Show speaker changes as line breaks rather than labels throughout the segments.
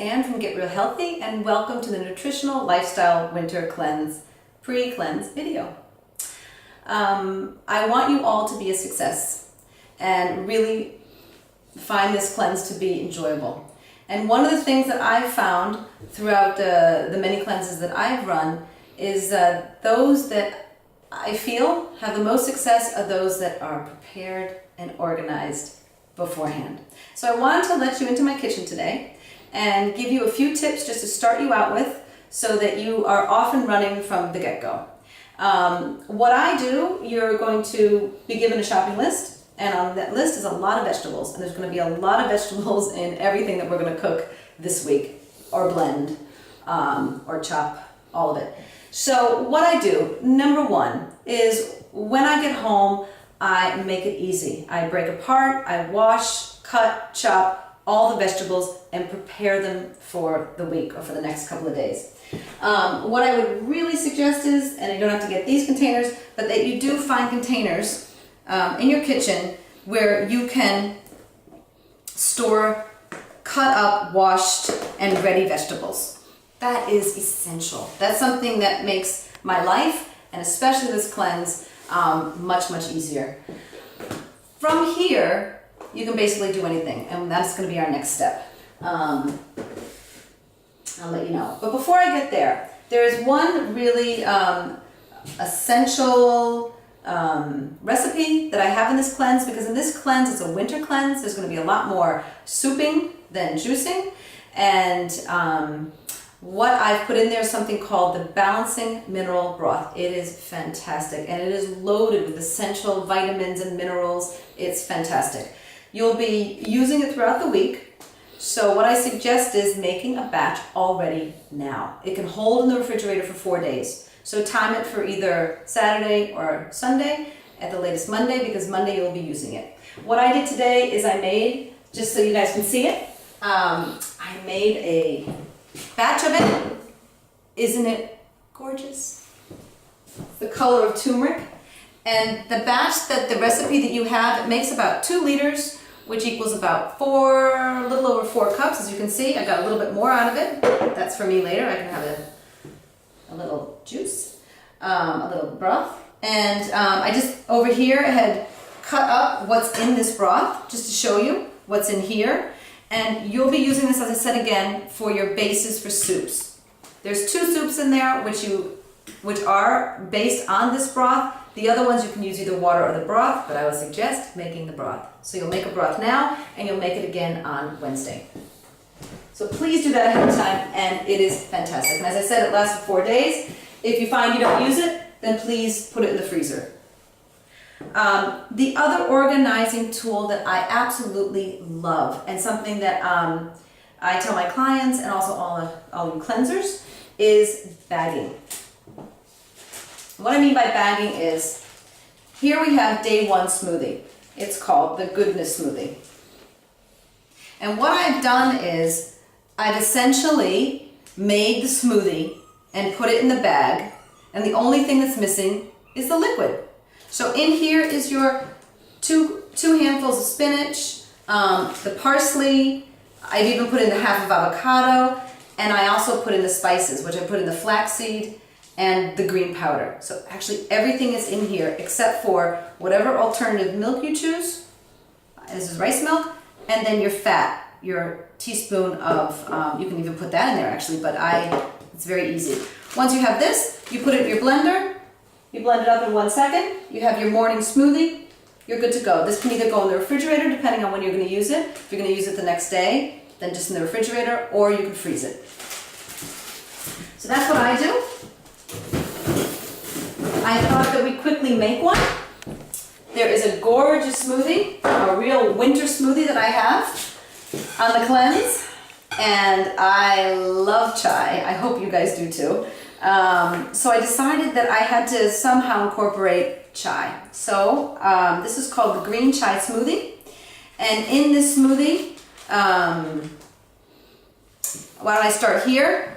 Ann from Get Real Healthy, and welcome to the Nutritional Lifestyle Winter Cleanse Pre-Cleanse video. I want you all to be a success and really find this cleanse to be enjoyable. And one of the things that I've found throughout the many cleanses that I've run is those that I feel have the most success are those that are prepared and organized beforehand. So I wanted to let you into my kitchen today and give you a few tips just to start you out with so that you are off and running from the get-go. What I do, you're going to be given a shopping list, and on that list is a lot of vegetables, and there's going to be a lot of vegetables in everything that we're going to cook this week, or blend, or chop, all of it. So what I do, number one, is when I get home, I make it easy. I break apart, I wash, cut, chop all the vegetables and prepare them for the week or for the next couple of days. What I would really suggest is, and you don't have to get these containers, but that you do find containers in your kitchen where you can store cut up, washed, and ready vegetables. That is essential. That's something that makes my life, and especially this cleanse, much easier. From here, you can basically do anything, and that's going to be our next step. I'll let you know. But before I get there, there is one really essential recipe that I have in this cleanse, because in this cleanse, it's a winter cleanse. There's going to be a lot more souping than juicing, and what I've put in there is something called the Balancing Mineral Broth. It is fantastic, and it is loaded with essential vitamins and minerals. It's fantastic. You'll be using it throughout the week, so what I suggest is making a batch already now. It can hold in the refrigerator for 4 days, so time it for either Saturday or Sunday, at the latest Monday, because Monday you'll be using it. What I did today is I made, just so you guys can see it, I made a batch of it. Isn't it gorgeous? It's the color of turmeric. And the batch that the recipe that you have, it makes about 2 liters, which equals about a little over 4 cups. As you can see, I got a little bit more out of it. That's for me later. I can have a little juice, a little broth. And I just, over here, I had cut up what's in this broth, just to show you what's in here. And you'll be using this, as I said again, for your bases for soups. There's 2 soups in there which are based on this broth. The other ones you can use either water or the broth, but I would suggest making the broth. So you'll make a broth now, and you'll make it again on Wednesday. So please do that ahead of time, and it is fantastic. And as I said, it lasts for 4 days. If you find you don't use it, then please put it in the freezer. The other organizing tool that I absolutely love, and something that I tell my clients and also all you cleansers, is bagging. What I mean by bagging is, here we have day 1 smoothie. It's called the Goodness Smoothie. And what I've done is, I've essentially made the smoothie and put it in the bag, and the only thing that's missing is the liquid. So in here is your two handfuls of spinach, the parsley. I've even put in the half of avocado, and I also put in the spices, which I put in the flaxseed and the green powder. So actually everything is in here except for whatever alternative milk you choose. This is rice milk, and then your fat, your teaspoon of, you can even put that in there actually, but it's very easy. Once you have this, you put it in your blender. You blend it up in 1 second, you have your morning smoothie, you're good to go. This can either go in the refrigerator, depending on when you're going to use it. If you're going to use it the next day, then just in the refrigerator, or you can freeze it. So that's what I do. I thought that we quickly make one. There is a gorgeous smoothie, a real winter smoothie that I have on the cleanse, and I love chai. I hope you guys do too. So I decided that I had to somehow incorporate chai. So this is called the green chai smoothie. And in this smoothie, why don't I start here?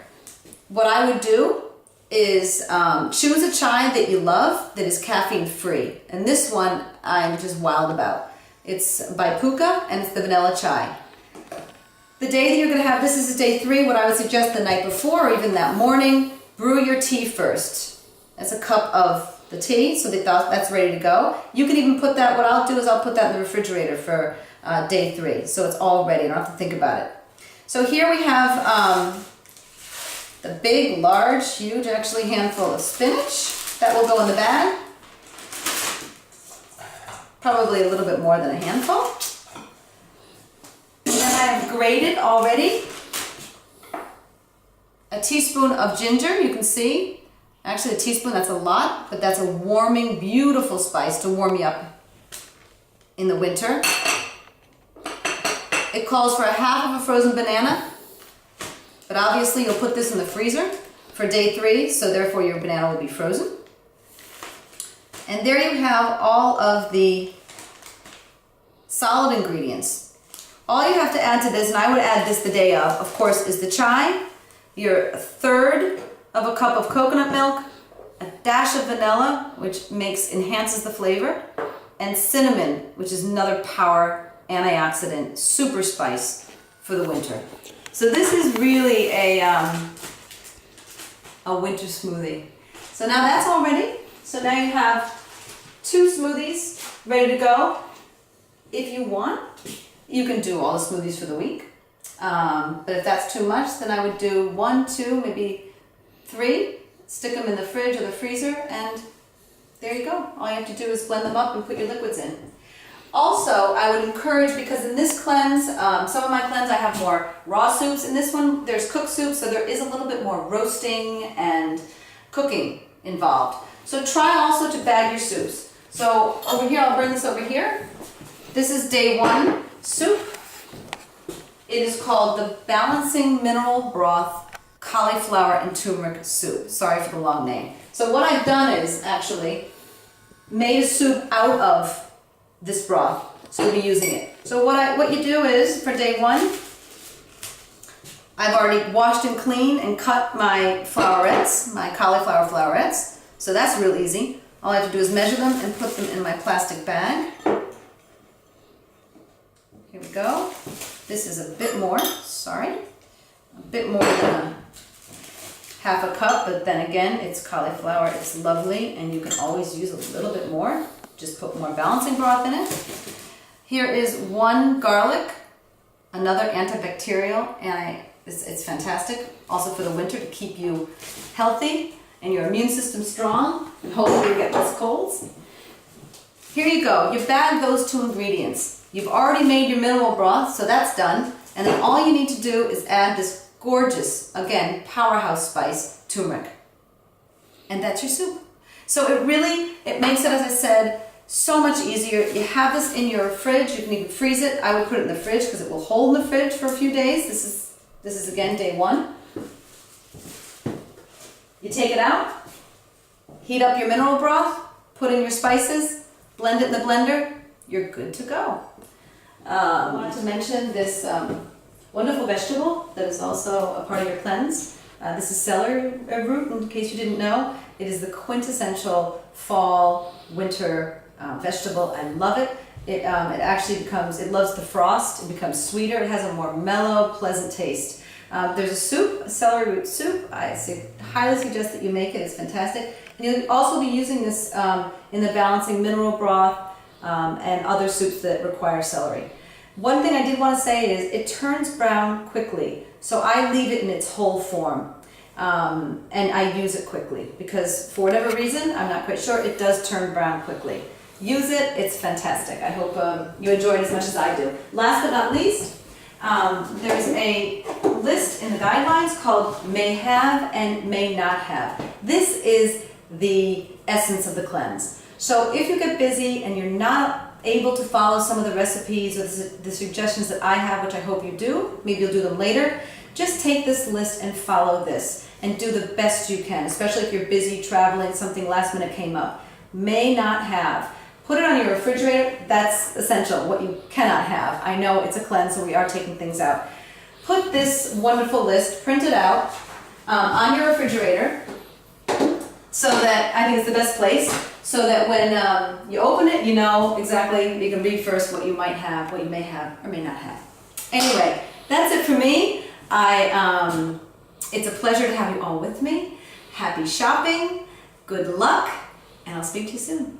What I would do is choose a chai that you love that is caffeine free. And this one I'm just wild about. It's by Puka, and it's the vanilla chai. The day that you're going to have, this is day 3, what I would suggest the night before or even that morning, brew your tea first. That's a cup of the tea, so that's ready to go. You can even put that, what I'll do is I'll put that in the refrigerator for day 3, so it's all ready, I don't have to think about it. So here we have the big, large, huge, actually handful of spinach. That will go in the bag. Probably a little bit more than a handful. And then I have grated already a teaspoon of ginger, you can see. Actually a teaspoon, that's a lot, but that's a warming, beautiful spice to warm you up in the winter. It calls for a half of a frozen banana, but obviously you'll put this in the freezer for day 3, so therefore your banana will be frozen. And there you have all of the solid ingredients. All you have to add to this, and I would add this the day of course, is the chai, your 1/3 of a cup of coconut milk, a dash of vanilla, which enhances the flavor, and cinnamon, which is another power antioxidant, super spice for the winter. So this is really a winter smoothie. So now that's all ready. So now you have 2 smoothies ready to go. If you want, you can do all the smoothies for the week. But if that's too much, then I would do 1, 2, maybe 3, stick them in the fridge or the freezer, and there you go. All you have to do is blend them up and put your liquids in. Also, I would encourage, because in this cleanse, some of my cleanse I have more raw soups. In this one, there's cooked soup, so there is a little bit more roasting and cooking involved. So try also to bag your soups. So over here, I'll bring this over here. This is day 1 soup. It is called the Balancing Mineral Broth Cauliflower and Turmeric Soup. Sorry for the long name. So what I've done is actually made a soup out of this broth, so we'll be using it. So what you do is, for day 1, I've already washed and cleaned and cut my flowerets, my cauliflower flowerets. So that's real easy. All I have to do is measure them and put them in my plastic bag. Here we go. This is a bit more, sorry, a bit more than half a cup, but then again, it's cauliflower, it's lovely, and you can always use a little bit more. Just put more balancing broth in it. Here is 1 garlic, another antibacterial, and it's fantastic. Also for the winter to keep you healthy and your immune system strong, and hopefully you get less colds. Here you go. You bag those 2 ingredients. You've already made your mineral broth, so that's done. And then all you need to do is add this gorgeous, again, powerhouse spice, turmeric. And that's your soup. So it makes it, as I said, so much easier. You have this in your fridge. You can even freeze it. I would put it in the fridge because it will hold in the fridge for a few days. This is again day 1. You take it out, heat up your mineral broth, put in your spices, blend it in the blender. You're good to go. I wanted to mention this wonderful vegetable that is also a part of your cleanse. This is celery root, in case you didn't know. It is the quintessential fall, winter vegetable. I love it. It actually it loves the frost. It becomes sweeter. It has a more mellow, pleasant taste. There's a soup, a celery root soup. I highly suggest that you make it. It's fantastic. And you'll also be using this in the balancing mineral broth and other soups that require celery. One thing I did want to say is it turns brown quickly. So I leave it in its whole form. And I use it quickly because for whatever reason, I'm not quite sure, it does turn brown quickly. Use it, it's fantastic. I hope you enjoy it as much as I do. Last but not least, there's a list in the guidelines called May Have and May Not Have. This is the essence of the cleanse. So if you get busy and you're not able to follow some of the recipes or the suggestions that I have, which I hope you do, maybe you'll do them later, just take this list and follow this and do the best you can, especially if you're busy traveling, something last minute came up. May not have. Put it on your refrigerator, that's essential, what you cannot have. I know it's a cleanse, so we are taking things out. Put this wonderful list, print it out on your refrigerator, so that, I think it's the best place, so that when you open it, you know exactly, you can read first what you might have, what you may have or may not have. Anyway, that's it for me. It's a pleasure to have you all with me. Happy shopping, good luck, and I'll speak to you soon.